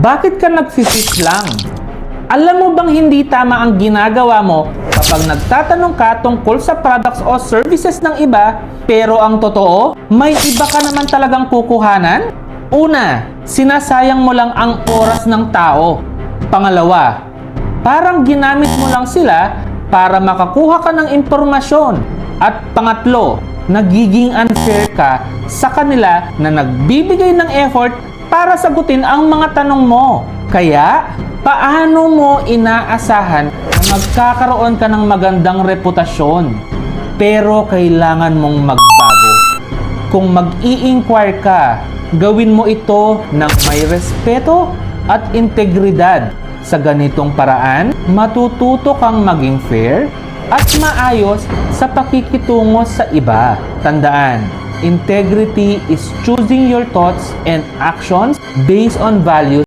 Bakit ka nagfifish lang? Alam mo bang hindi tama ang ginagawa mo kapag nagtatanong ka tungkol sa products o services ng iba, pero ang totoo, may iba ka naman talagang kukuhanan? Una, sinasayang mo lang ang oras ng tao. Pangalawa, parang ginamit mo lang sila para makakuha ka ng impormasyon. At pangatlo, nagiging unfair ka sa kanila na nagbibigay ng effort para sagutin ang mga tanong mo. Kaya, paano mo inaasahan na magkakaroon ka ng magandang reputasyon? Pero kailangan mong magbago. Kung mag-i-inquire ka, gawin mo ito ng may respeto at integridad. Sa ganitong paraan, matututo kang maging fair at maayos sa pakikitungo sa iba. Tandaan, integrity is choosing your thoughts and actions based on values